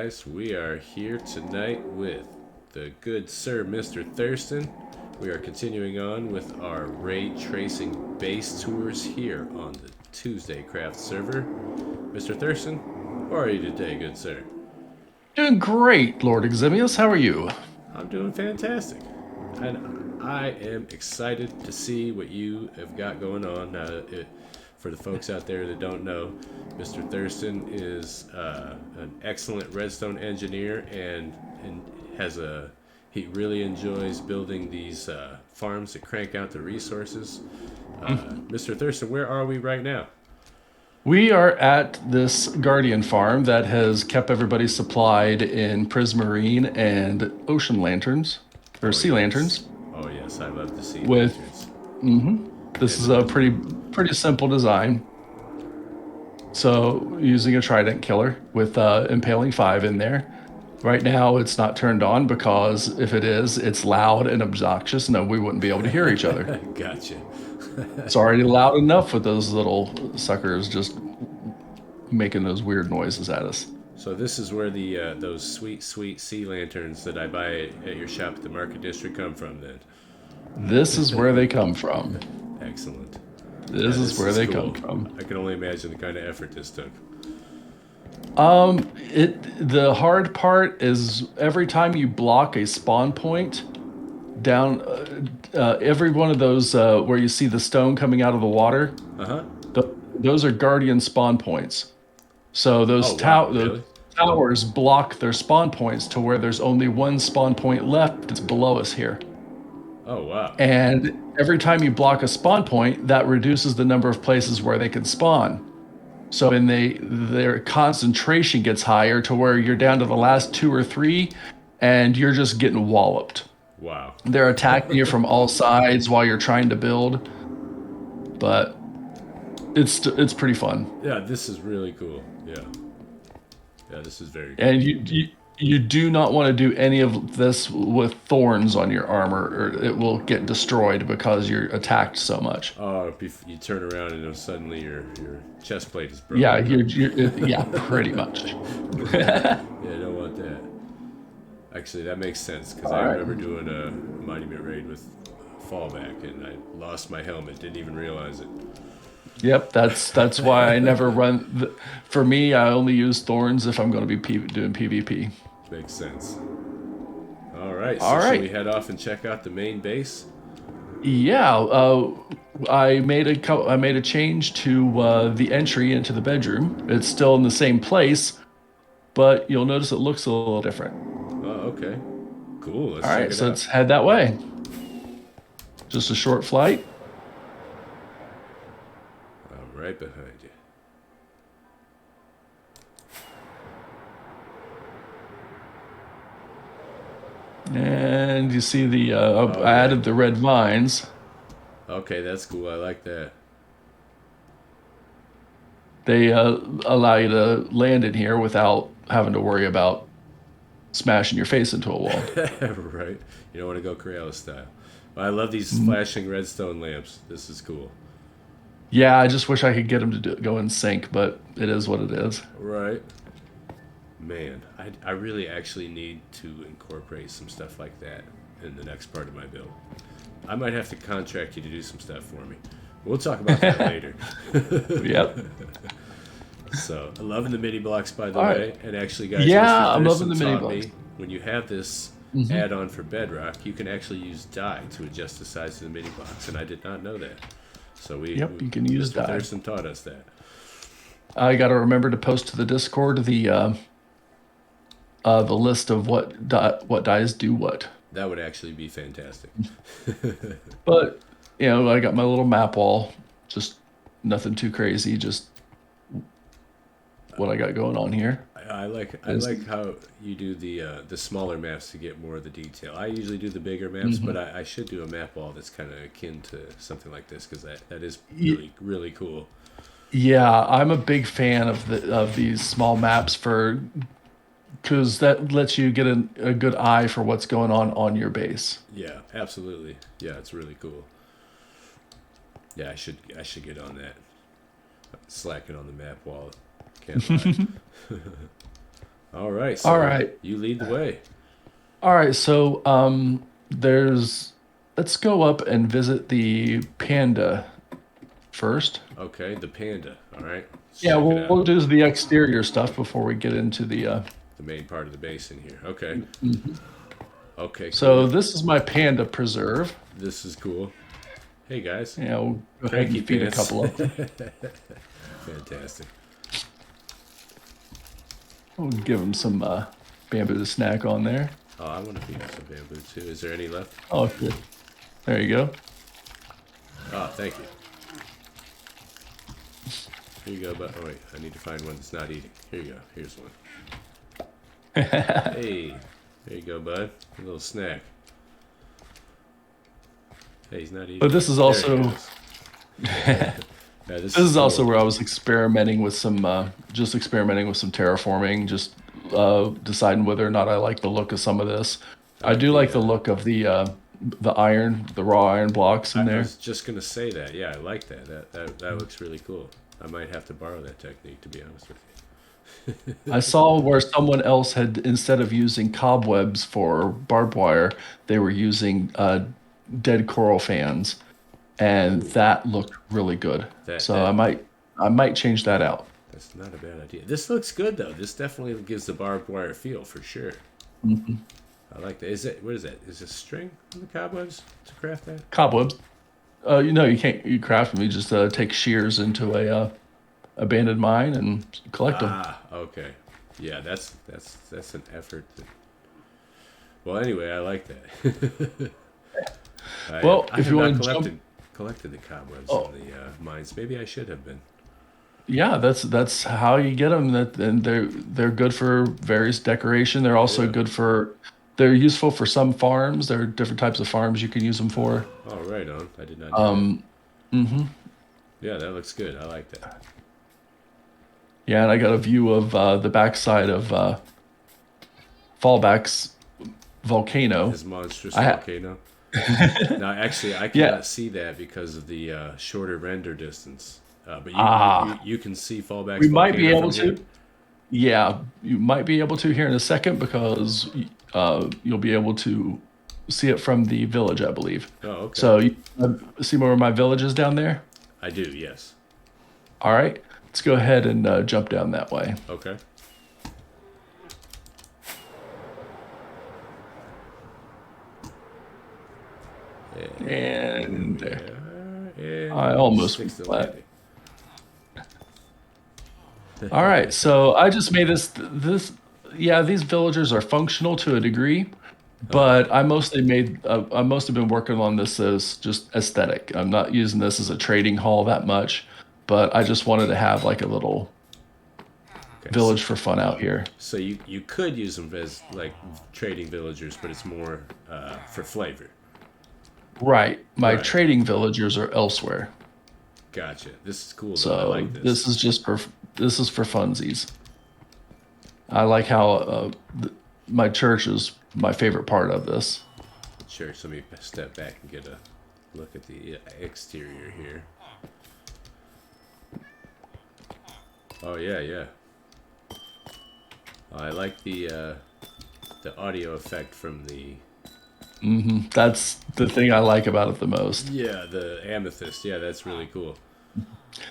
guys? We are here tonight with the good Sir Mr. Thurston. We are continuing on with our ray tracing base tours here on the TuesdayCraft server. Mr. Thurston, how are you today, good sir? Doing great, Lord Eximius. How are you? I'm doing fantastic. And I am excited to see what you have got going on. For the folks out there that don't know, Mr. Thurston is an excellent redstone engineer and has a he really enjoys building these farms that crank out the resources. Mr. Thurston, where are we right now? We are at this Guardian farm that has kept everybody supplied in prismarine and ocean lanterns, or Oh sea yes, lanterns. oh yes, I love to see With lanterns. hmm this And is a pretty simple design. So using a trident killer with impaling 5 in there. Right now, it's not turned on because if it is, it's loud and obnoxious, and we wouldn't be able to hear each other. gotcha. It's already loud enough with those little suckers just making those weird noises at us. So this is where the those sweet, sweet sea lanterns that I buy at your shop at the Market District come from. Then, This is where they come from. excellent. Yeah, This is this where is they come cool. from. I can only imagine the kind of effort this took. The hard part is every time you block a spawn point down, every one of those where you see the stone coming out of the water, Uh huh. th- those are guardian spawn points. So Oh wow, those really? towers block their spawn points to where there's only one spawn point left that's below us here. Oh wow. And every time you block a spawn point, that reduces the number of places where they can spawn. So their concentration gets higher to where you're down to the last two or three, and you're just getting walloped. Wow. They're attacking you from all sides while you're trying to build, but it's pretty fun. Yeah, this is really cool. Yeah. Yeah, this is very And cool. you do not want to do any of this with thorns on your armor, or it will get destroyed because you're attacked so much. Oh, if you turn around and suddenly your chest plate is Yeah, broken. Huh? yeah, pretty much. Yeah, I don't want that. Actually, that makes sense because All I right. remember doing a monument raid with fallback and I lost my helmet. Didn't even realize it. Yep, that's why I never run. For me, I only use thorns if I'm going to be doing PvP. Makes sense. All right, so All should we right. head off and check out the main base? Yeah, I made a change to the entry into the bedroom. It's still in the same place, but you'll notice it looks a little different. Oh, okay. Cool. All Let's check right, it so out. let's head that way. Just a short flight. I'm right behind you. And you see Oh I yeah. added the red vines. Okay, that's cool. I like that. They allow you to land in here without having to worry about smashing your face into a wall. Right. You don't want to go Crayola style. I love these Mhm. flashing redstone lamps. This is cool. Yeah, I just wish I could get them to go in sync, but it is what it is. Right. Man, I really actually need to incorporate some stuff like that in the next part of my build. I might have to contract you to do some stuff for me. We'll talk about that later. Yep. So, I'm loving the mini blocks, by the All right. way. And actually, guys, Mr. Yeah, I'm loving Thurston the mini taught blocks. me when you have this Hmm. add on for bedrock, you can actually use dye to adjust the size of the mini blocks. And I did not know that. So, Yep, you can use Mr. dye. Thurston taught us that. I got to remember to post to the Discord the list of what dyes do what. That would actually be fantastic. But I got my little map wall. Just nothing too crazy. Just what I got going on here. I Is like how you do the smaller maps to get more of the detail. I usually do the bigger maps, but Mhm. I should do a map wall that's kind of akin to something like this because that is Y- really cool. Yeah, I'm a big fan of these small maps for because that lets you get a good eye for what's going on your base. Yeah, absolutely. Yeah, it's really cool. Yeah, I should get on that. Slacking on the map wall. Can't lie. All right, All so right. you lead the way. All right. So there's let's go up and visit the panda first. Okay, the panda. All right, let's Yeah, check it out. we'll do the exterior stuff before we get into the. The main part of the basin here. Okay. Mhm. Okay, So cool. this is my panda preserve. This is cool. Hey guys, Yeah, we'll go ahead cranky and feed a pants. couple of them. Fantastic. We'll give them some bamboo to snack on there. Oh, I want to feed some bamboo too. Is there any left? Oh, good. There you go. Oh, thank you. Here you go, but oh wait, I need to find one that's not eating. Here you go. Here's one. Hey, there you go, bud. A little snack. Hey, he's not eating. But this is There he also goes. Yeah, this this is also cool. where I was experimenting with some just experimenting with some terraforming, just deciding whether or not I like the look of some of this. I I like do the. like the look of the iron, the raw iron blocks in I there. was just gonna say that. Yeah, I like that. That looks really cool. I might have to borrow that technique, to be honest with you. I saw where someone else had, instead of using cobwebs for barbed wire, they were using dead coral fans, and Ooh, that looked really good. that So that I might change that out. that's not a bad idea. This looks good though. This definitely gives the barbed wire feel for sure. Mhm. I like that. Is it what is that? Is it string on the cobwebs to craft that? Cobwebs. You can't you craft them. You just take shears into a abandoned mine and collect them. Ah, okay. Yeah, that's an effort. Well, anyway, I like that. Well, I if have you not want to jump, collected the cobwebs oh in the mines. Maybe I should have been. yeah, that's how you get them. That and they're good for various decoration. They're also Yeah. good for they're useful for some farms. There are different types of farms you can use them for. Oh, right on. I did not know that. Um, hmm Yeah, that looks good. I like that. Yeah, and I got a view of the backside of Fallback's volcano. His monstrous I ha volcano. Now, actually, I yeah. cannot see that because of the shorter render distance. But Ah, you can see Fallback's we might be volcano able from here. to. Yeah, you might be able to here in a second because you'll be able to see it from the village, I believe. Oh, okay. So you see where my village is down there? I do. Yes. All right, let's go ahead and jump down that way. Okay. And And we there. are. And I almost sticks went the flat. landing. All right, so I just made this. Yeah, these villagers are functional to a degree, but I mostly been working on this as just aesthetic. I'm not using this as a trading hall that much, but I just wanted to have like a little Okay. village for fun out here. So you could use them as like trading villagers, but it's more for flavor. Right. My Right. trading villagers are elsewhere. Gotcha. This is cool though. I So like this. this is for funsies. I like how my church is my favorite part of this. Sure. So let me step back and get a look at the exterior here. Oh yeah, yeah. I like the audio effect from the That's the thing I like about it the most. yeah the amethyst. Yeah, that's really cool.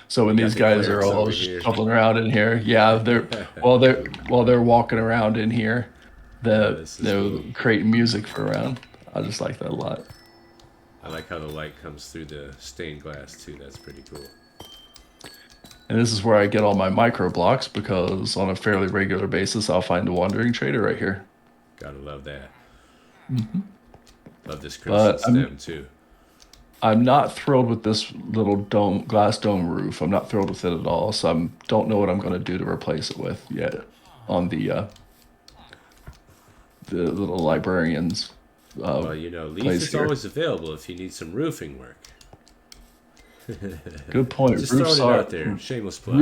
So when You got these the guys are clerics all over here. shuffling around in here, yeah, while they're walking around in here, Yeah, the this is cool. creating music for around. I just like that a lot. I like how the light comes through the stained glass too. That's pretty cool. And this is where I get all my micro blocks because on a fairly regular basis, I'll find a wandering trader right here. Gotta love that. Love this crimson But stem too. I'm not thrilled with this little glass dome roof. I'm not thrilled with it at all. So I don't know what I'm going to do to replace it with yet on the little librarians Well, you know, Leaf place is here. always available if you need some roofing work. Good point. Just throwing it out there. Shameless plug.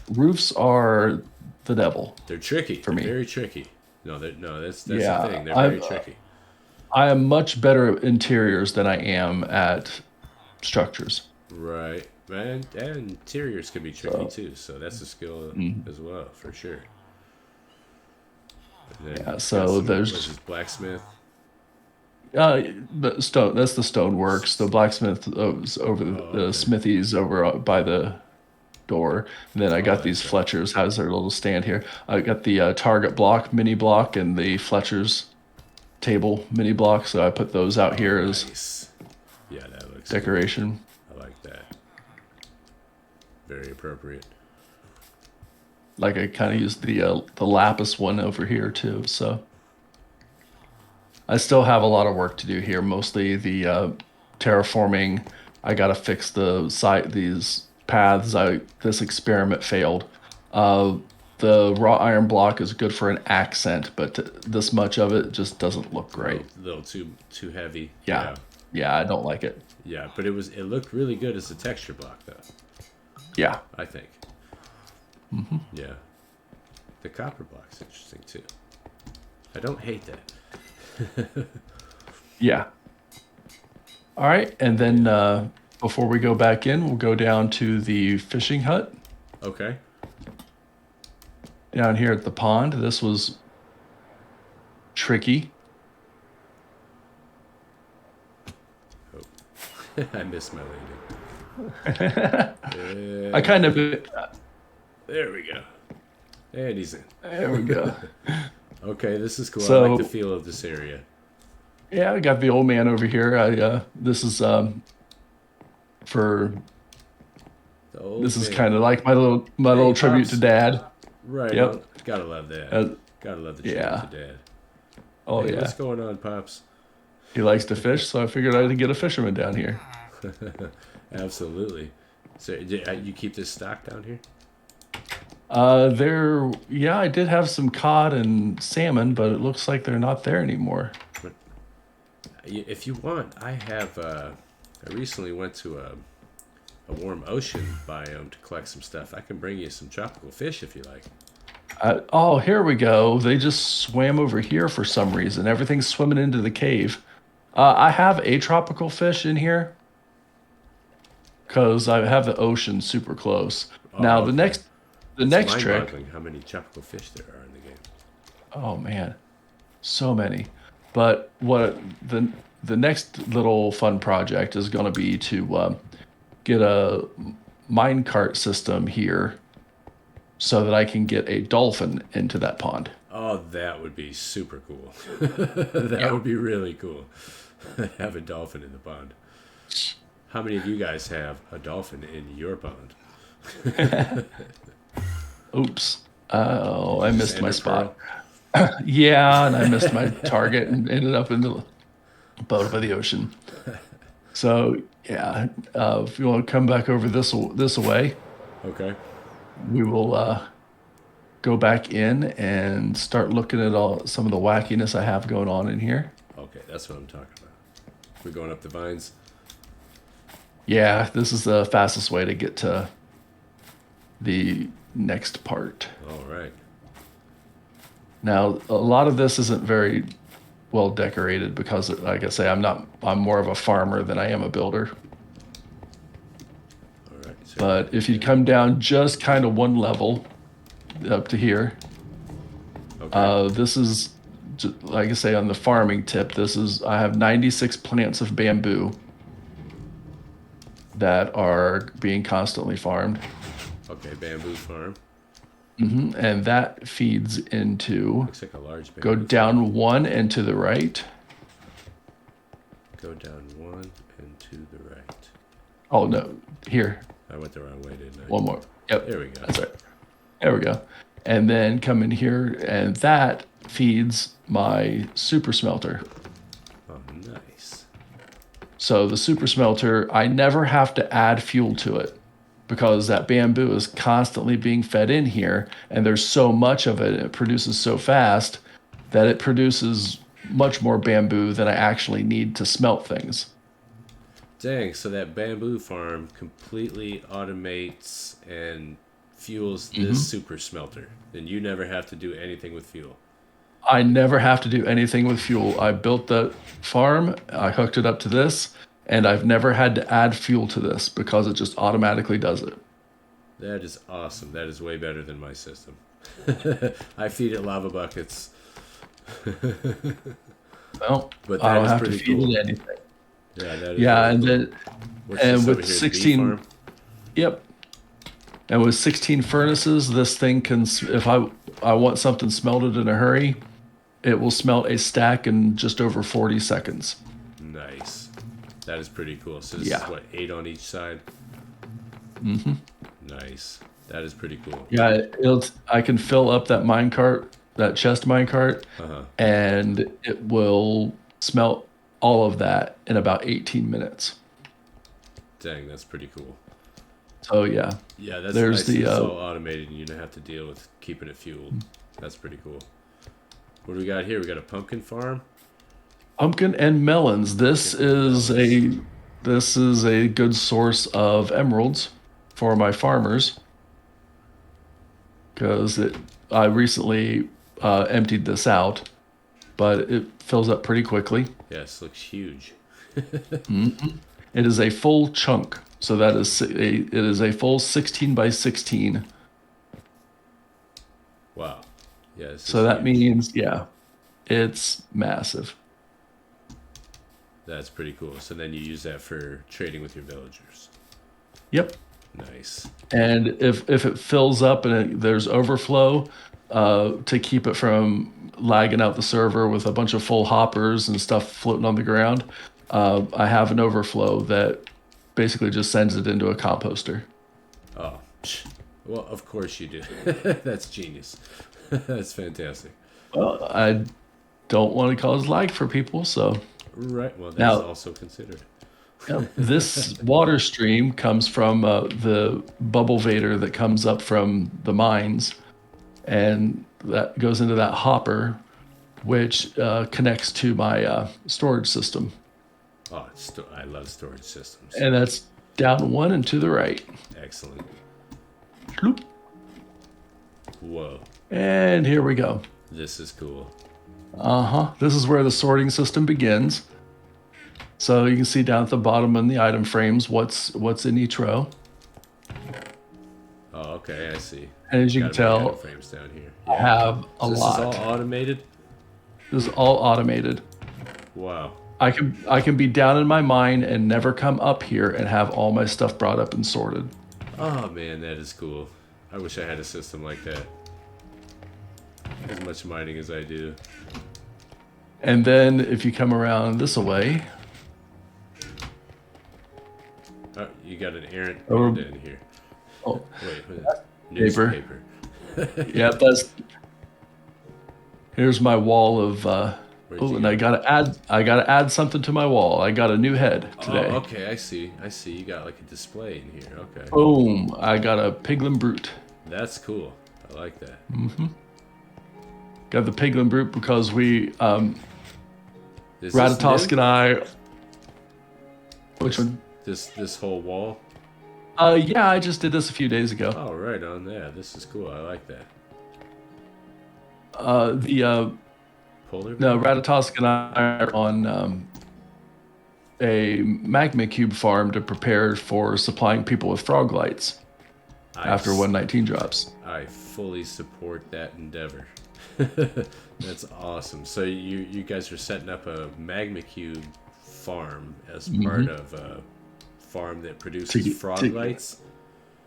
Roofs are the devil They're tricky. for They're me. very tricky. No, no, that's the Yeah, thing. They're very tricky. I am much better at interiors than I am at structures. Right. And interiors can be tricky So too, so that's a skill mm, as well, for sure. And then Yeah, got so some, what's there's this, blacksmith? the stone. That's the stone works. The blacksmith is over Oh, the okay. smithy's over by the door. And then I Oh, got these that's right. Fletchers. Has their little stand here. I got the target block, mini block, and the Fletcher's table mini block. So I put those out Oh, here as nice. Yeah, that looks cool. decoration. I like that. Very appropriate. Like I kind of used the lapis one over here too. So I still have a lot of work to do here. Mostly the terraforming. I gotta fix the site these paths. I This experiment failed. Uh, the raw iron block is good for an accent, but this much of it just doesn't look A little, great. little too heavy. Yeah, Yeah, yeah, I don't like it. yeah. But it looked really good as a texture block, though. Yeah, I think. Yeah. The copper block's interesting too. I don't hate that. yeah. All right, and then before we go back in, we'll go down to the fishing hut Okay. down here at the pond. This was tricky. Oh, I missed my landing. I kind of There we go. And he's in. there we go. Okay, this is cool. I like the So feel of this area. yeah, I got the old man over here. I this is for The old this is man. kind of like my Hey, little tribute to pops. Dad. Right Yep. on. Gotta love that. Uh, Gotta love the tribute yeah. to Dad. Oh Hey, what's yeah. going on, pops? He likes to fish, so I figured I'd get a fisherman down here. Absolutely. So you keep this stock down here? Yeah, I did have some cod and salmon, but it looks like they're not there anymore. If you want, I have. I recently went to a warm ocean biome to collect some stuff. I can bring you some tropical fish if you like. Oh, here we go. They just swam over here for some reason. Everything's swimming into the cave. I have a tropical fish in here because I have the ocean super close. Oh, Now okay. the It's next trick. mind-boggling how many tropical fish there are in the game. Oh man, so many. But the next little fun project is going to be to get a minecart system here so that I can get a dolphin into that pond. Oh, that would be super cool. That Yeah. would be really cool. Have a dolphin in the pond. How many of you guys have a dolphin in your pond? Oops. Oh, I missed my Ender spot. pearl. Yeah, and I missed my target and ended up in the bottom of the ocean. So yeah, if you want to come back over this way, Okay. we will go back in and start looking at all some of the wackiness I have going on in here. Okay, that's what I'm talking about. We're going up the vines. Yeah, this is the fastest way to get to the next part. All right. Now, a lot of this isn't very well decorated because, like I say, I'm more of a farmer than I am a builder. All right. So But if you come down just kind of one level up to here, okay. this is, like I say, on the farming tip, I have 96 plants of bamboo that are being constantly farmed. Okay. Bamboo farm. And that feeds into, Looks like a large go bamboo farm. down one and to the right. Go down one and to the right. Oh, no, here, I went the wrong way, didn't I? one more. Yep, There we go. that's right. There we go. And then come in here, and that feeds my super smelter. Oh, nice. So the super smelter, I never have to add fuel to it because that bamboo is constantly being fed in here, and there's so much of it, it produces so fast that it produces much more bamboo than I actually need to smelt things. Dang, so that bamboo farm completely automates and fuels this super smelter. And you never have to do anything with fuel. I never have to do anything with fuel. I built the farm, I hooked it up to this, and I've never had to add fuel to this because it just automatically does it. That is awesome. That is way better than my system. I feed it lava buckets Well, But I that don't is have to pretty feed cool. it anything. Yeah, that is Yeah, really and cool. then What's and this over with here? The bee 16, farm? yep, and with 16 furnaces, this thing can, if I want something smelted in a hurry, it will smelt a stack in just over 40 seconds. Nice. That is pretty cool. So this is Yeah. what, 8 on each side? Hmm. Nice. That is pretty cool. Yeah, I can fill up that minecart, that chest minecart, Uh-huh. and it will smelt all of that in about 18 minutes. Dang, that's pretty cool. So yeah, Yeah, that's there's nice that the it's all automated and you don't have to deal with keeping it fueled. That's pretty cool. What do we got here? We got a pumpkin farm. pumpkin and melons. Pumpkin and melons. This is a good source of emeralds for my farmers because it I recently emptied this out, but it fills up pretty quickly. Yes, looks huge. Mhm. It is a full chunk, so that is it is a full 16 by 16. Wow. Yeah, this is So that huge. means yeah, it's massive. That's pretty cool. So then you use that for trading with your villagers. Yep. Nice. And if it fills up and there's overflow, to keep it from lagging out the server with a bunch of full hoppers and stuff floating on the ground, I have an overflow that basically just sends it into a composter. Oh, well, of course you do. That's genius. That's fantastic. Well, I don't want to cause lag for people, so Right. Well, that's now also considered. this water stream comes from the bubble vader that comes up from the mines, and that goes into that hopper, which connects to my storage system. Oh, I love storage systems. And that's down one and to the right. Excellent. Bloop. Whoa. And here we go. This is cool. Uh-huh. This is where the sorting system begins. So you can see down at the bottom in the item frames what's in each row. Oh, okay. I see. And as you can Got many item tell, frames down here. I Yeah. have a So this is all lot. automated? This is all automated. Wow. I can be down in my mine and never come up here and have all my stuff brought up and sorted. Oh, man, that is cool. I wish I had a system like that. As much mining as I do. And then if you come around this way, Oh, you got an errant Or- panda in here. oh, Wait, what is Paper. newspaper. yeah, here's my wall of Where'd oh, you and go? I gotta add something to my wall. I got a new head today. Oh, okay, I see. I see. You got like a display in here. Okay. Boom! I got a piglin brute. That's cool. I like that. Got the piglin brute because we Is this Ratatosk new? and I. Which one? This whole wall? Yeah, I just did this a few days ago. Oh, right on there. This is cool. I like that. The Polar no, bear? Ratatosk and I are on a magma cube farm to prepare for supplying people with frog lights after s- 119 drops. I fully support that endeavor. That's awesome. So you guys are setting up a magma cube farm as part of a farm that produces frog to- lights.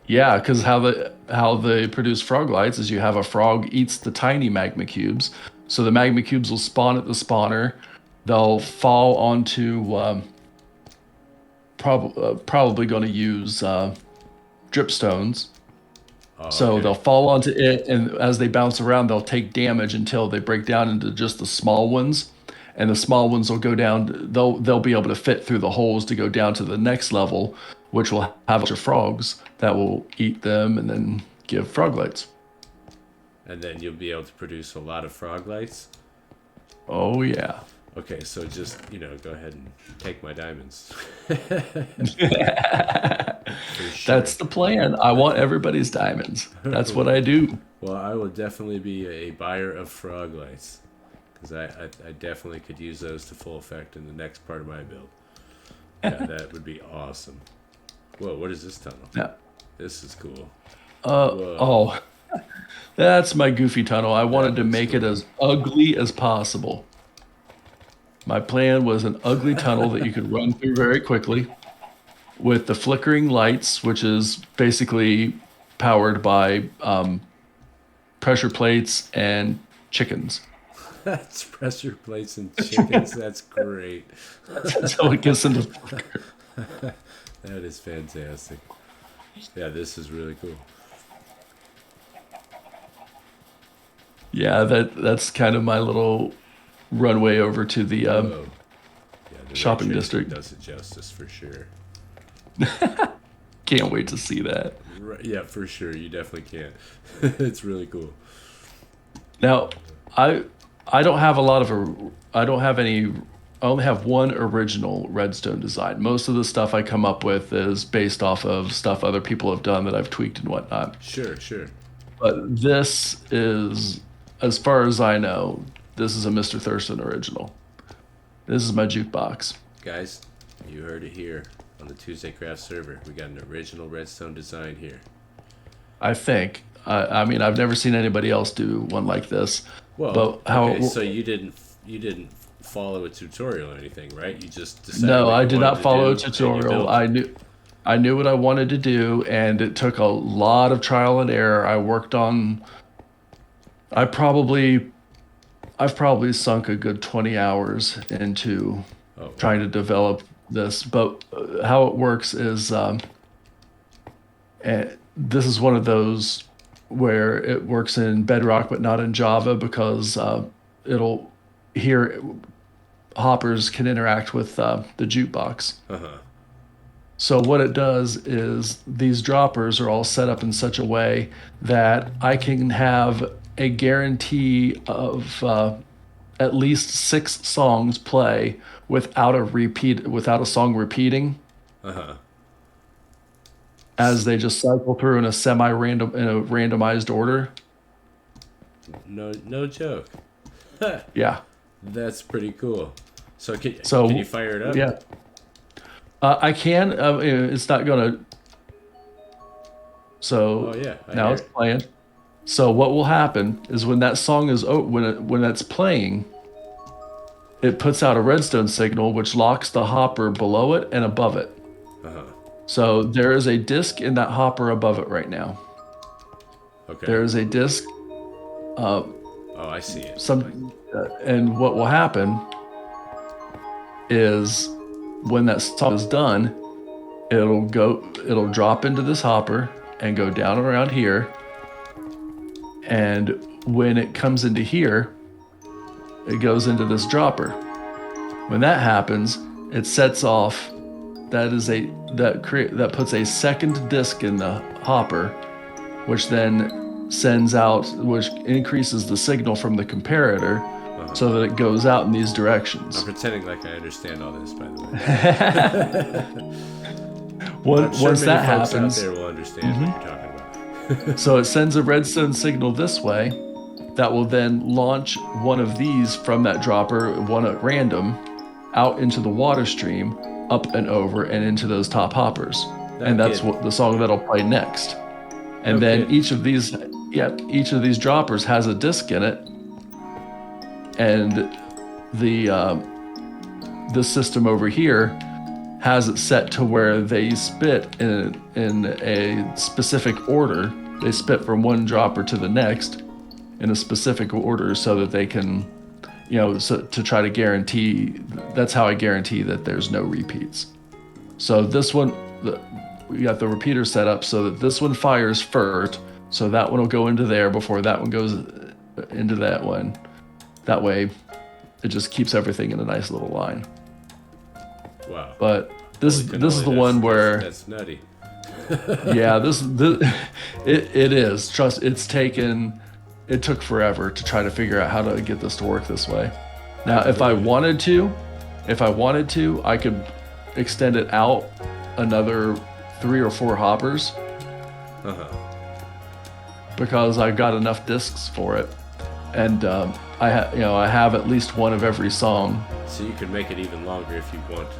Yeah, because how they produce frog lights is you have a frog eats the tiny magma cubes, so the magma cubes will spawn at the spawner. They'll fall onto probably going to use dripstones. Oh, So okay. they'll fall onto it, and as they bounce around, they'll take damage until they break down into just the small ones. And the small ones will go down. They'll be able to fit through the holes to go down to the next level, which will have a bunch of frogs that will eat them and then give frog lights. And then you'll be able to produce a lot of frog lights. Oh yeah. Okay, so just, go ahead and take my diamonds. For sure. That's the plan. I want everybody's diamonds. That's what I do. Well, I will definitely be a buyer of frog lights. Because I definitely could use those to full effect in the next part of my build. Yeah, that would be awesome. Whoa, what is this tunnel? Yeah. This is cool. Oh, That's my goofy tunnel. I That wanted to looks make it cool. as ugly as possible. My plan was an ugly tunnel that you could run through very quickly with the flickering lights, which is basically powered by pressure plates and chickens. That's pressure plates and chickens. That's great. That's how it gets into flicker. That is fantastic. Yeah, this is really cool. Yeah, that's kind of my little runway over to the Whoa. Yeah, the ray shopping tracing district. does it justice for sure. Can't wait to see that. Right, yeah, for sure. You definitely can. It's really cool. Now, I I don't have a lot of I don't have any. I only have one original Redstone design. Most of the stuff I come up with is based off of stuff other people have done that I've tweaked and whatnot. Sure, sure. But this is, as far as I know, this is a Mr. Thurston original. This is my jukebox. Guys, you heard it here on the TuesdayCraft server. We got an original Redstone design here. I think. I mean, I've never seen anybody else do one like this. Well, But how? okay, so you didn't follow a tutorial or anything, right? You just decided No, what I you did wanted not to follow a do and you tutorial. built it. I knew what I wanted to do, and it took a lot of trial and error. I worked on. I probably I've probably sunk a good 20 hours into Oh, trying wow. to develop this. But how it works is this is one of those where it works in Bedrock but not in Java because it'll here hoppers can interact with the jukebox. Uh-huh. So what it does is these droppers are all set up in such a way that I can have a guarantee of at least 6 songs play without a song repeating Uh-huh. as they just cycle through in a semi-random in a randomized order. No joke. Yeah. That's pretty cool. So can you So fire it up? yeah, I can. It's not gonna. Oh So yeah, I now hear it's it. playing. So what will happen is when that song is when that's playing, it puts out a redstone signal which locks the hopper below it and above it. Uh-huh. So there is a disk in that hopper above it right now. Okay. There is a disk. Uh, Oh, I see it. and what will happen is when that song is done, it'll drop into this hopper and go down around here. And when it comes into here, it goes into this dropper. When that happens, it sets off. That puts a second disk in the hopper, which then which increases the signal from the comparator, Uh-huh. so that it goes out in these I'm directions. pretending like I understand all this, by the way. But I'm sure Once many that folks out happens, there will understand what you're talking about. so it sends a redstone signal this way that will then launch one of these from that dropper, one at random, out into the water stream, up and over and into those top hoppers. No And that's kidding. what the song that'll play next. No And then kidding. each of these droppers has a disc in it, and the this system over here has it set to where they spit in a specific order. They spit from one dropper to the next in a specific order so that they can, so to try to guarantee. That's how I guarantee that there's no repeats. So this one, we got the repeater set up so that this one fires first. So that one will go into there before that one goes into that one. That way, it just keeps everything in a nice little line. Wow. But Holy this is cannoli, the one where, that's nutty. yeah, it is. Trust, it took forever to try to figure out how to get this to work this way. Now, if I wanted to, I could extend it out another 3 or 4 hoppers Uh-huh. because I've got enough discs for it, and I have at least one of every song. So you could make it even longer if you wanted to.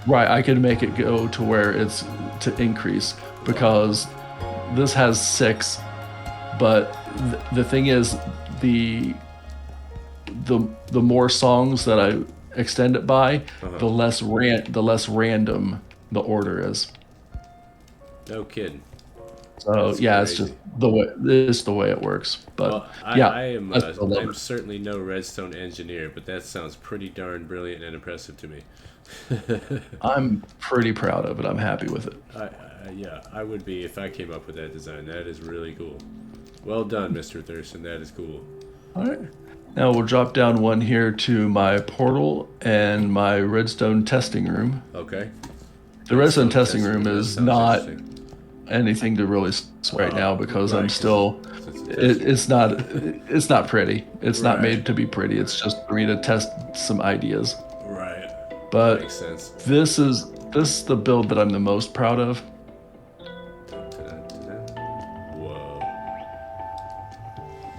Right, I could make it go to where it's to increase because this has 6, But the thing is, the the more songs that I extend it by, the less random the order is. No kidding. So That's yeah, crazy. it's the way it works. But Well, yeah, I still love I'm it. certainly no redstone engineer, but that sounds pretty darn brilliant and impressive to me. I'm pretty proud of it. I'm happy with it. Yeah, I would be if I came up with that design. That is really cool. Well done, Mr. Thurston. That is cool. All right. Now we'll drop down one here to my portal and my redstone testing room. Okay. The redstone testing room That is sounds not interesting. anything to really right now because Right, I'm 'cause still. since it's It's not pretty. It's not right, made to be pretty. It's just for me to test some ideas. right. That But makes sense. this is the build that I'm the most proud of. Whoa.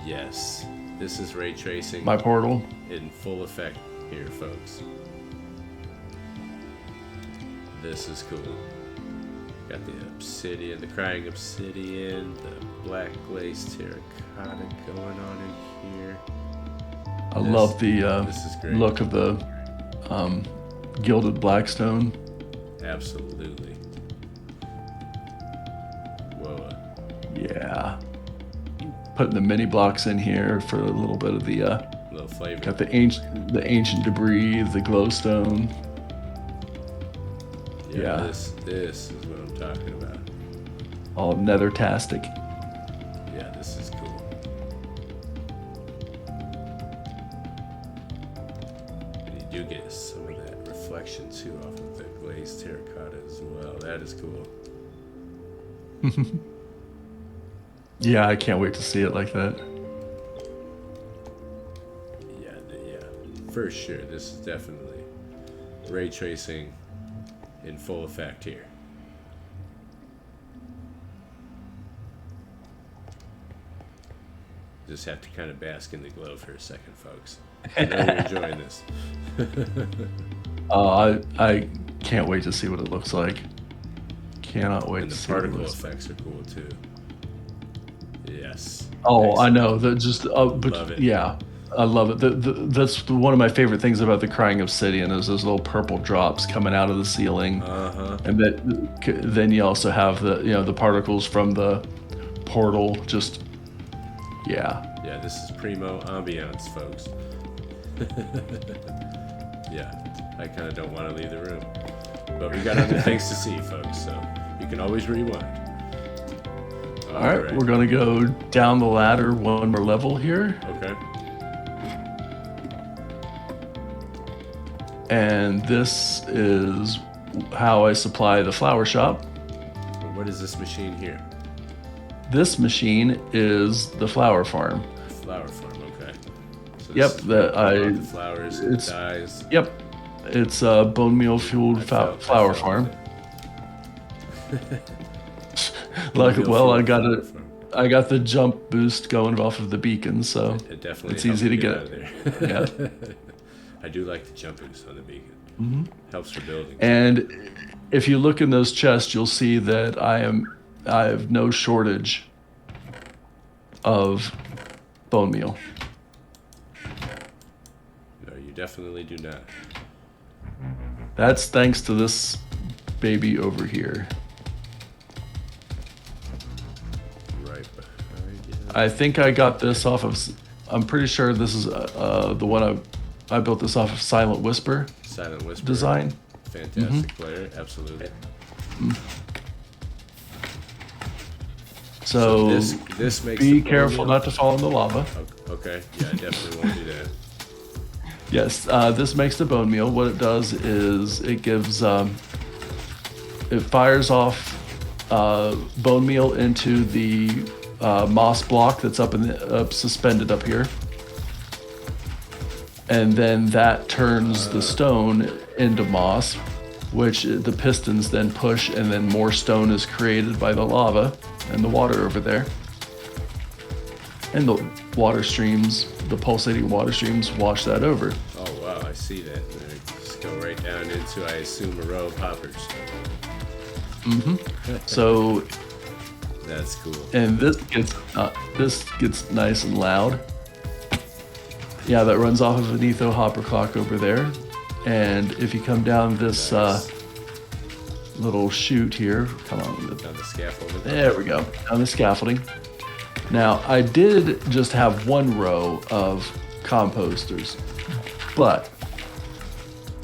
Yes. This is ray tracing My portal. in full effect here, folks. This is cool. Got the obsidian, the crying obsidian, the black glazed terracotta going on in here. I love the This is great. look of the gilded blackstone. Absolutely. Whoa. Yeah. Putting the mini blocks in here for a little bit of the Little flavor. got the ancient debris, the glowstone. Yeah. This is what I'm talking about. All nether-tastic. Yeah, this is cool. And you do get some of that reflection too off of the glazed terracotta as well. That is cool. Yeah, I can't wait to see it like that. Yeah, for sure. This is definitely ray tracing in full effect here. Just have to kind of bask in the glow for a second, folks. I know you're enjoying this. I can't wait to see what it looks like. Cannot wait And to the see what it particle looks like. effects are cool too. Yes. Oh, I Excellent. know. But Love it. yeah, I love it. That's one of my favorite things about the crying obsidian is those little purple drops coming out of the ceiling, and then you also have the particles from the portal. Just yeah. Yeah, this is primo ambiance, folks. Yeah, I kind of don't want to leave the room. But we got other things to see, folks, so you can always rewind. All right, we're gonna go down the ladder one more level here, Okay. and this is how I supply the flower shop. What is this machine here? This machine is the flower farm. Flower farm, okay. So Yep, this is that where you I- put the flowers, it it's- dies. Yep, it's a bone meal fueled flower farm. Like, well, I got it. I got the jump boost going off of the beacon, so It definitely it's helps easy to get get out of it. there. Yeah. I do like the jump boost on the beacon. Helps for building. And if you look in those chests, you'll see that I have no shortage of bone meal. No, you definitely do not. That's thanks to this baby over here. Right behind you. I think I got this off of. I'm pretty sure this is the one I built this off of Silent Whisper Silent Whisper. design. Fantastic player, absolutely. So this makes be the bone careful meal- not to fall in the lava. Okay, yeah, I definitely won't do that. Yes, this makes the bone meal. What it does is it gives, it fires off bone meal into the moss block that's up suspended up here, and then that turns the stone into moss, which the pistons then push, and then more stone is created by the lava and the water over there. And the water streams, the pulsating water streams, wash that over. Oh wow, I see that. They just go right down into, I assume, a row of hoppers. So That's cool. And this gets nice and loud. Yeah, that runs off of an etho hopper clock over there. And if you come down this little chute here, come on. Down the scaffolding. There we go, down the scaffolding. Now, I did just have one row of composters, but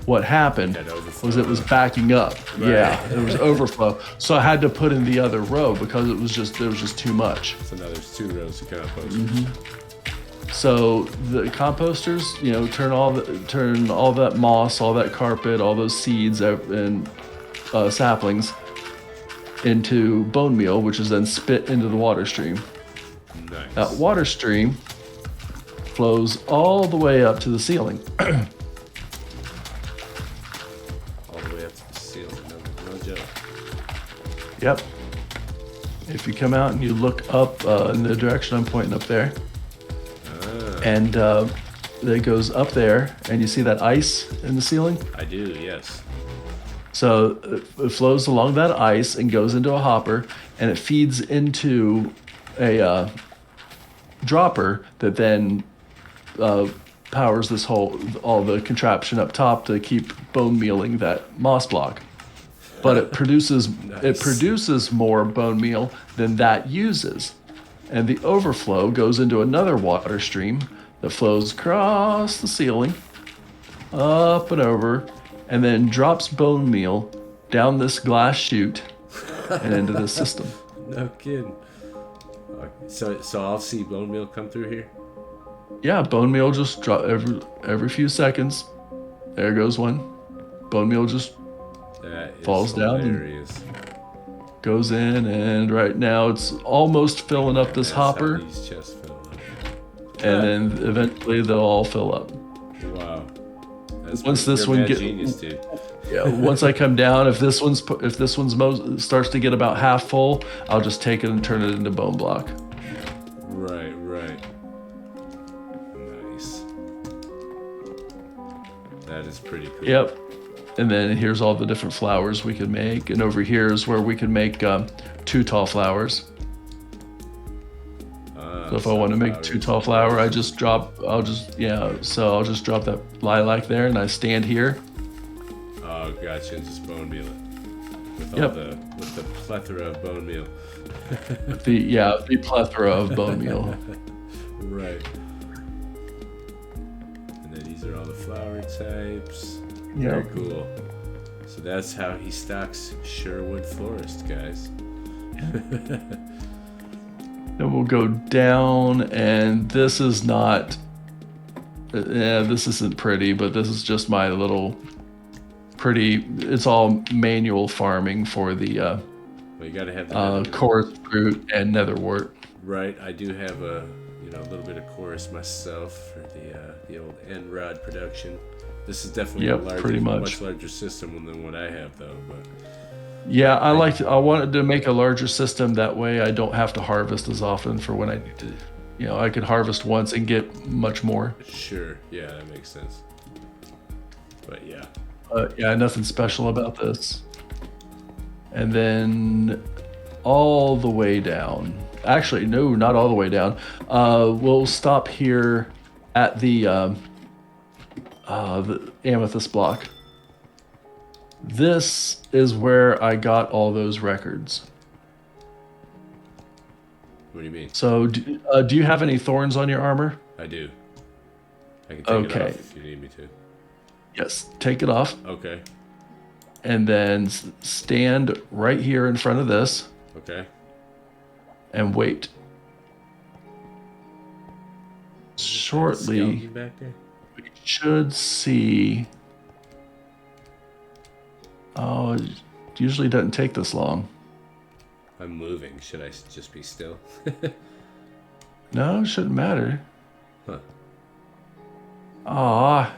what happened was it was backing up. Right. Yeah, it was overflow. So I had to put in the other row because there was just too much. So now there's 2 rows of composters. Mm-hmm. So the composters, turn all that moss, all that carpet, all those seeds and saplings into bone meal, which is then spit into the water stream. Nice. That water stream flows all the way up to the ceiling. All the way up to the ceiling. No joke. Yep. If you come out and you look up in the direction I'm pointing up there, and it goes up there, and you see that ice in the ceiling? I do, yes. So it flows along that ice and goes into a hopper, and it feeds into a dropper that then powers all the contraption up top to keep bone mealing that moss block. But it produces Nice. more bone meal than that uses, and the overflow goes into another water stream that flows across the ceiling, up and over, and then drops bone meal down this glass chute and into the system. No kidding. So I'll see bone meal come through here? Yeah, bone meal just drop every few seconds. There goes one. Bone meal just That is falls down and hilarious. goes in, and right now it's almost filling up this That's hopper, how these chests fill up. and then eventually they'll all fill up. Wow. That's Once you're this a one mad get- genius, dude. Yeah, once I come down, if this one's starts to get about half full, I'll just take it and turn it into bone block. Right. Nice. That is pretty cool. Yep. And then here's all the different flowers we can make, and over here is where we can make 2 tall flowers. So if I want to make 2 tall flower, I'll just drop that lilac there, and I stand here. Oh, gotcha. And just bone meal it. With the plethora of bone meal. The plethora of bone meal. Right. And then these are all the flower types. Yep. Very cool. So that's how he stocks Sherwood Forest, guys. Then we'll go down, and this is not. This isn't pretty, but this is just my little pretty. It's all manual farming for the Well, you gotta have the chorus fruit and netherwort. Right, I do have a little bit of chorus myself for the old end rod production. This is definitely pretty much. much larger system than what I have, though. But Yeah, I wanted to make a larger system, that way I don't have to harvest as often for when I need to. I could harvest once and get much more. sure, yeah, that makes sense. But yeah, Yeah, nothing special about this. And then all the way down. Actually, no, not all the way down. We'll stop here at the amethyst block. This is where I got all those records. what do you mean? So, do you have any thorns on your armor? I do. I can take it Okay. off if you need me to. Yes, take it off, Okay. and then stand right here in front of this Okay. and wait. Shortly, Skeleton back there? we should see. Oh, it usually doesn't take this long. I'm moving. Should I just be still? No, it shouldn't matter. Huh. Ah.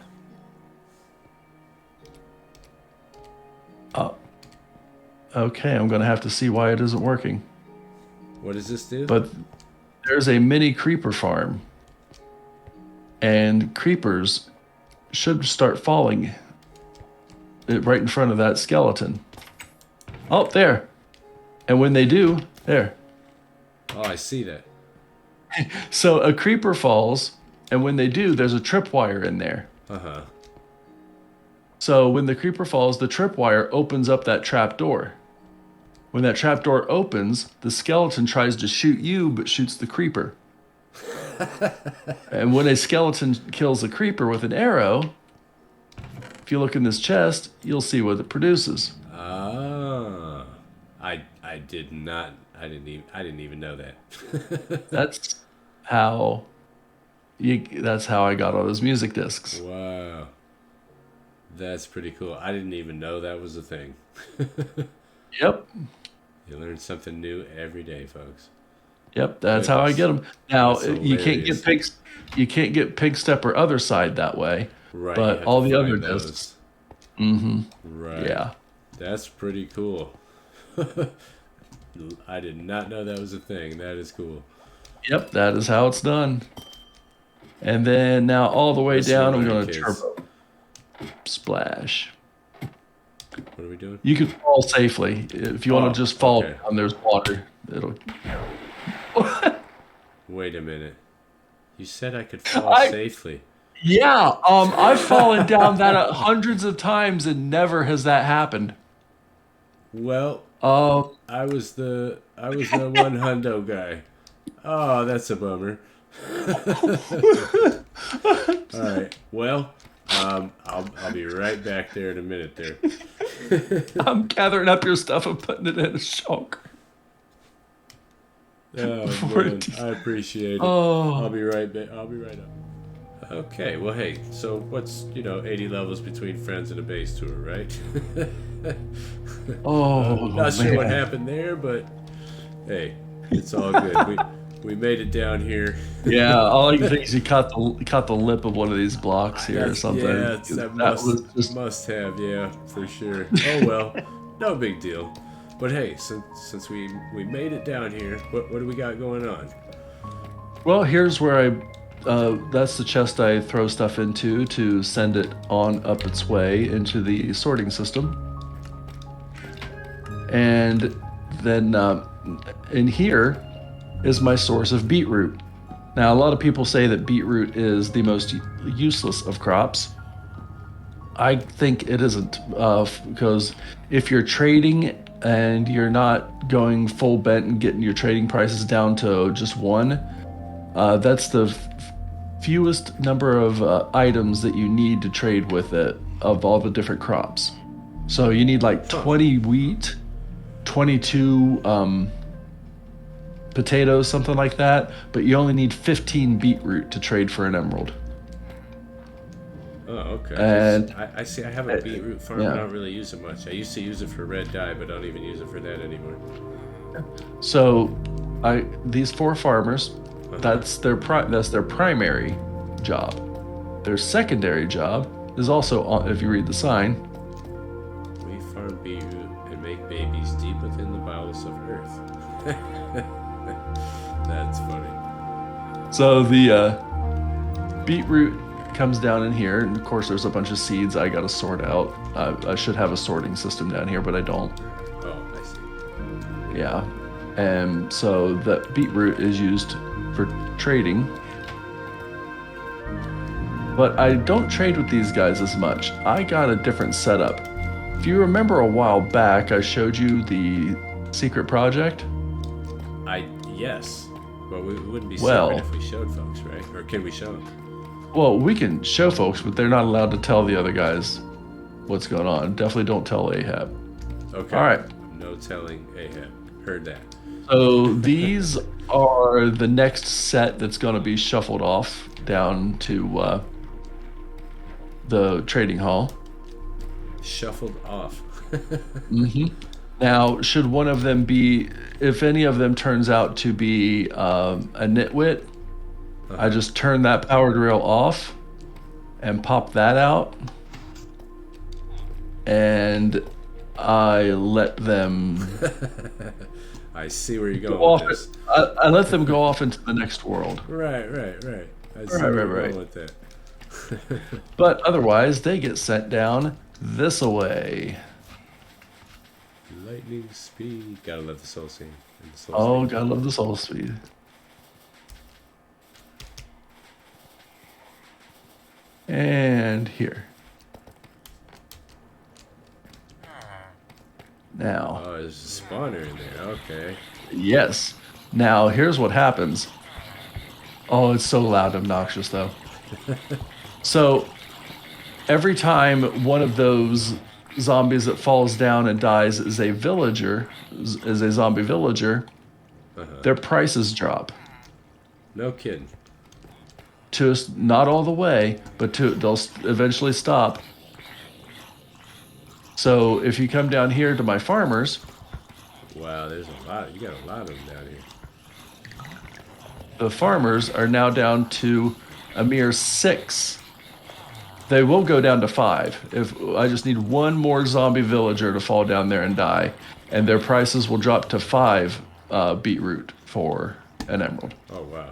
Okay, I'm gonna have to see why it isn't working. What does this do? But there's a mini creeper farm, and creepers should start falling right in front of that skeleton. Oh, there. And when they do, there. Oh, I see that. So a creeper falls, and when they do, there's a tripwire in there. Uh-huh. So when the creeper falls, the tripwire opens up that trap door. When that trap door opens, the skeleton tries to shoot you, but shoots the creeper. And when a skeleton kills a creeper with an arrow, if you look in this chest, you'll see what it produces. Ah. I did not I didn't even know that. That's how that's how I got all those music discs. Wow. That's pretty cool. I didn't even know that was a thing. Yep. You learn something new every day, folks. Yep, that's how I Goodness. get them. Now That's you hilarious. can't get pig step or other side that way, Right, you but have to all the other find discs. those. Mm-hmm. Right. Yeah. That's pretty cool. I did not know that was a thing. That is cool. Yep, that is how it's done. And then now all the way Listen to down, I'm learn, going to kids. turbo splash. What are we doing? You can fall safely. If you want Oh, to just fall okay. down, there's water. It'll. Wait a minute. You said I could fall I safely. Yeah. I've fallen down that hundreds of times, and never has that happened. Well, Um. I was the one hundo guy. Oh, that's a bummer. All right. Well, I'll be right back there in a minute there. I'm gathering up your stuff and putting it in a chunk. Oh Before man, it- I appreciate it. I'll Oh. be right back. I'll be right up. Okay. Well, hey. So what's 80 levels between friends and a base tour, right? Oh Not sure what man. happened there, but hey, it's all good. We made it down here. Yeah. All I can think is you caught the lip of one of these blocks here or That's, something. yeah, that That was just. must have, yeah, for sure. Oh well, no big deal. But hey, since we made it down here, what do we got going on? Well, here's where that's the chest I throw stuff into to send it on up its way into the sorting system. And then in here is my source of beetroot. Now, a lot of people say that beetroot is the most useless of crops. I think it isn't, because if you're trading and you're not going full bent and getting your trading prices down to just one, that's the fewest number of items that you need to trade with it of all the different crops. So you need like 20 wheat, 22 potatoes, something like that, but you only need 15 beetroot to trade for an emerald. Oh, okay. And I see. I have a beetroot farm. yeah. I don't really use it much. I used to use it for red dye, but I don't even use it for that anymore. So these four farmers, that's their primary job. Their secondary job is also, if you read the sign, We farm beetroot and make babies deep within the bowels of earth. That's funny. so the beetroot comes down in here, and of course there's a bunch of seeds I gotta sort out. I should have a sorting system down here, but I don't. Oh, I see. Yeah. And so that beetroot is used for trading. But I don't trade with these guys as much. I got a different setup. If you remember a while back, I showed you the secret project. Yes, but we wouldn't be Well- secret if we showed folks, right? Or can we show them? Well, we can show folks, but they're not allowed to tell the other guys what's going on. Definitely don't tell Ahab. Okay. All right. No telling Ahab. Heard that. So these are the next set that's going to be shuffled off down to the trading hall. Shuffled off. Now, should one of them be, if any of them turns out to be a nitwit, I just turn that power drill off and pop that out, and I let them I see where you're go going off. with this. I let them go off into the next world. Right. I see where you're going with that. But otherwise, they get sent down this away. lightning speed. Gotta love the soul scene and the soul Oh, speed. gotta love the soul speed. And here. Now, Oh, there's a spawner in there. Okay. yes. Now, here's what happens. Oh, it's so loud and obnoxious, though. So, every time one of those zombies that falls down and dies is a villager, is a zombie villager, Uh-huh. their prices drop. No kidding. To not all the way, but they'll eventually stop. So if you come down here to my farmers, Wow, there's a lot. You got a lot of them down here. the farmers are now down to a mere 6. They will go down to 5. If I just need one more zombie villager to fall down there and die, and their prices will drop to 5 beetroot for an emerald. Oh, wow.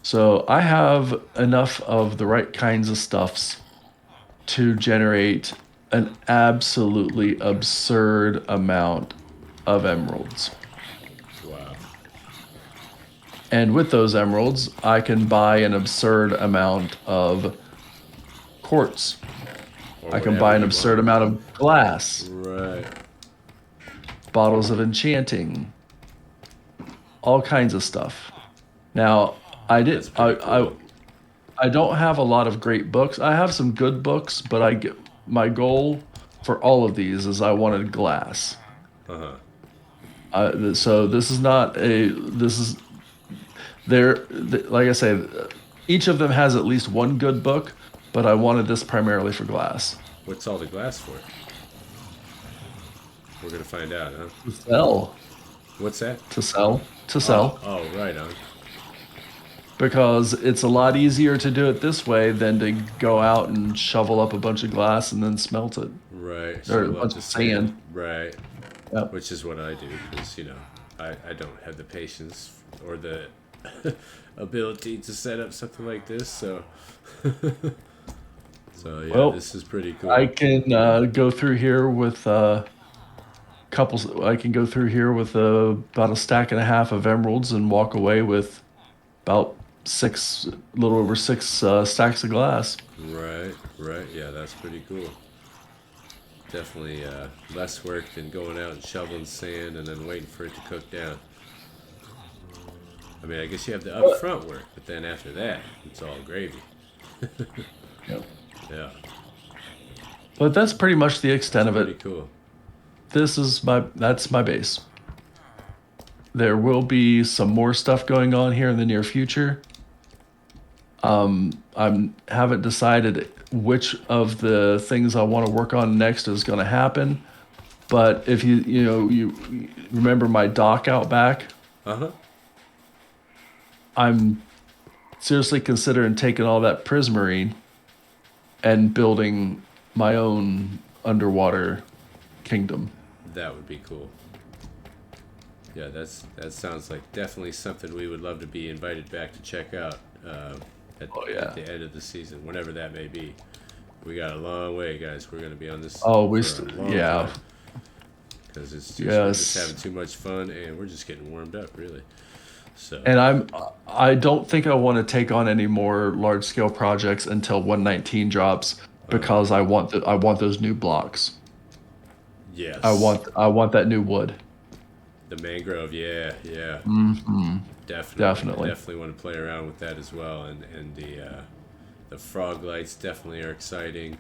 So I have enough of the right kinds of stuffs to generate an absolutely absurd amount of emeralds. Wow. And with those emeralds, I can buy an absurd amount of quartz. Or I can whatever buy an you absurd want. amount of glass, Right. bottles of enchanting, all kinds of stuff. Now, That's pretty cool. I don't have a lot of great books. I have some good books, but my goal for all of these is I wanted glass. Uh-huh. So this is not a this is like I say, each of them has at least one good book, but I wanted this primarily for glass. What's all the glass for? We're gonna find out, huh? To sell, What's that? to Oh, sell, oh, right on. because it's a lot easier to do it this way than to go out and shovel up a bunch of glass and then smelt it, Right. or a Shovel up bunch the of sand. sand. Right. Yep. Which is what I do, because, I don't have the patience or the ability to set up something like this, so. So, yeah, Well, this is pretty cool. I can go through here with I can go through here with about a stack and a half of emeralds and walk away with about a little over 6 stacks of glass. Right, right. Yeah, that's pretty cool. Definitely less work than going out and shoveling sand and then waiting for it to cook down. I mean, I guess you have the upfront work, but then after that, it's all gravy. Yep. Yeah, But that's pretty much the extent of pretty it. cool. That's my base. There will be some more stuff going on here in the near future. I haven't decided which of the things I want to work on next is going to happen. But if you remember my dock out back, Uh-huh. I'm seriously considering taking all that prismarine and building my own underwater kingdom. That would be cool. Yeah, that sounds like definitely something we would love to be invited back to check out Oh, yeah. at the end of the season, whenever that may be. We got a long way, guys. We're going to be on this Oh, for a long yeah. time. Because we're just Yes. having too much fun, and we're just getting warmed up, really. So, And I don't think I want to take on any more large scale projects until 119 drops because I want those new blocks. yes. I want that new wood. The mangrove, yeah, yeah. Mm-hmm. Definitely. Definitely. I definitely want to play around with that as well. And the frog lights definitely are exciting.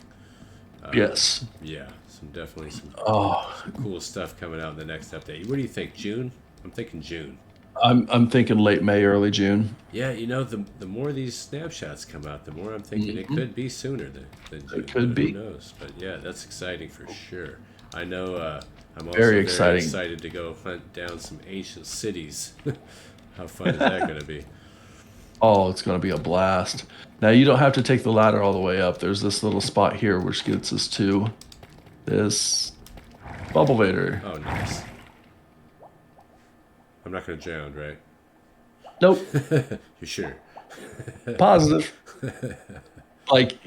Yes. Yeah, definitely some Oh, cool stuff coming out in the next update. What do you think, June? I'm thinking June. I'm thinking late May, early June. Yeah, the more these snapshots come out, the more I'm thinking it could be sooner than June. It could but be. Who knows? But yeah, that's exciting for sure. I know I'm also Very exciting. excited to go hunt down some ancient cities. How fun is that going to be? Oh, it's going to be a blast. Now you don't have to take the ladder all the way up. There's this little spot here which gets us to this bubble vader. Oh, nice. I'm not going to drown, right? Nope. You sure? Positive. like,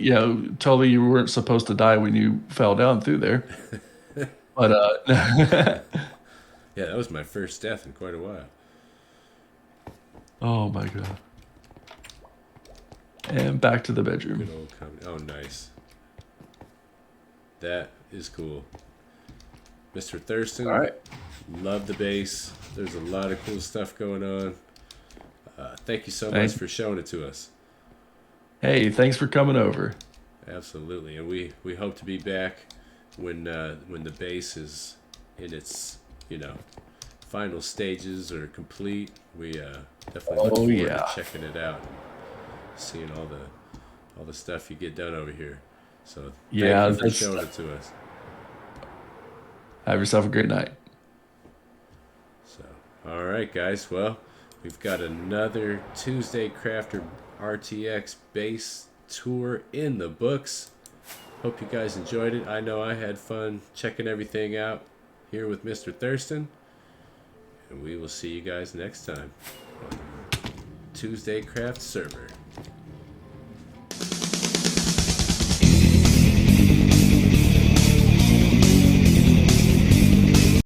totally you weren't supposed to die when you fell down through there. But Yeah, that was my first death in quite a while. oh my god. And back to the bedroom. Good old comedy. Oh, nice. That is cool. Mr. All Thurston, right. love the base. There's a lot of cool stuff going on. Thank you so much Thank for showing it to us. Hey, thanks for coming over. Absolutely, and we hope to be back when the base is in its final stages or complete. We definitely look Oh forward yeah. to checking it out, seeing all the stuff you get done over here. So thank Yeah, you for that's showing it to us. have yourself a great night. So all right, guys. Well, we've got another Tuesday Crafter RTX base tour in the books. Hope you guys enjoyed it. I know I had fun checking everything out here with Mr. Thurston. And we will see you guys next time on Tuesday Craft server.